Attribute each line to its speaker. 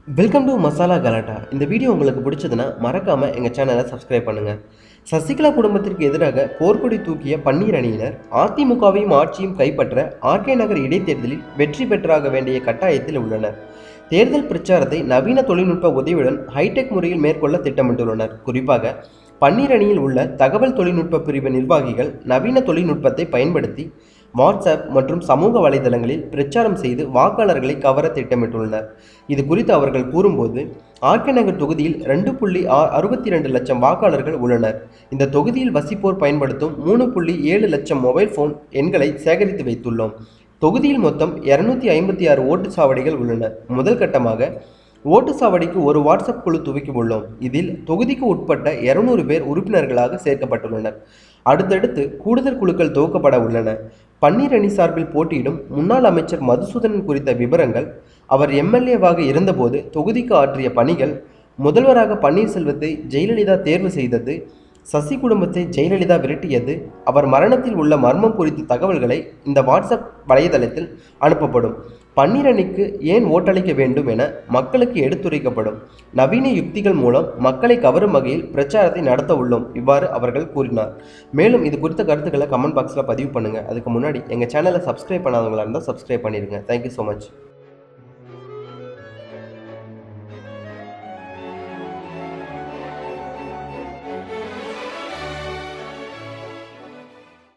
Speaker 1: Welcome to masala கலாட்டா. இந்த video உங்களுக்கு பிடிச்சதுன்னா மறக்காம எங்க சேனலை சப்ஸ்கிரைப் பண்ணுங்க. சசிகலா குடும்பத்திற்கு எதிராக போர்க்கொடி தூக்கிய பன்னீர் அணியினர் அதிமுகவையும் ஆட்சியும் கைப்பற்ற ஆர்கே நகர் இடைத்தேர்தலில் வெற்றி பெற்றாக வேண்டிய கட்டாயத்தில் உள்ளனர். தேர்தல் பிரச்சாரத்தை நவீன தொழில்நுட்ப உதவியுடன் ஹைடெக் முறையில் மேற்கொள்ள திட்டமிட்டுள்ளனர். குறிப்பாக பன்னீர் அணியில் உள்ள தகவல் தொழில்நுட்ப பிரிவு நிர்வாகிகள் நவீன தொழில்நுட்பத்தை பயன்படுத்தி வாட்ஸ்அப் மற்றும் சமூக வலைதளங்களில் பிரச்சாரம் செய்து வாக்காளர்களை கவர திட்டமிட்டுள்ளனர். இது குறித்து அவர்கள் கூறும்போது, ஆர்கே நகர் தொகுதியில் 2.62 லட்சம் வாக்காளர்கள் உள்ளனர். இந்த தொகுதியில் வசிப்போர் பயன்படுத்தும் 3.7 லட்சம் மொபைல் போன் எண்களை சேகரித்து வைத்துள்ளோம். தொகுதியில் மொத்தம் 256 ஓட்டு சாவடிகள் உள்ளன. முதல் கட்டமாக ஓட்டு சாவடிக்கு ஒரு வாட்ஸ்அப் குழு துவக்கியுள்ளோம். இதில் தொகுதிக்கு உட்பட்ட 200 பேர் உறுப்பினர்களாக சேர்க்கப்பட்டுள்ளனர். அடுத்தடுத்து கூடுதல் குழுக்கள் துவக்கப்பட உள்ளன. பன்னீர் அணி சார்பில் போட்டியிடும் முன்னாள் அமைச்சர் மதுசூதனன் குறித்த விவரங்கள், அவர் எம்எல்ஏவாக இருந்தபோது தொகுதிக்கு ஆற்றிய பணிகள், முதல்வராக பன்னீர்செல்வத்தை ஜெயலலிதா தேர்வு செய்தது, சசி குடும்பத்தை ஜெயலலிதா விரட்டியது, அவர் மரணத்தில் உள்ள மர்மம் குறித்த தகவல்களை இந்த வாட்ஸ்அப் வலைதளத்தில் அனுப்பப்படும். பன்னீர் அணிக்கு ஏன் ஓட்டளிக்க வேண்டும் என மக்களுக்கு எடுத்துரைக்கப்படும். நவீன யுக்திகள் மூலம் மக்களை கவரும் வகையில் பிரச்சாரத்தை நடத்த உள்ளோம். இவ்வாறு அவர்கள் கூறினார். மேலும் இது குறித்த கருத்துக்களை கமெண்ட் பாக்ஸில் பதிவு பண்ணுங்கள். அதுக்கு முன்னாடி எங்கள் சேனலை சப்ஸ்கிரைப் பண்ணாதவங்களா இருந்தால் சப்ஸ்கிரைப் பண்ணிடுங்க. Thank you so much.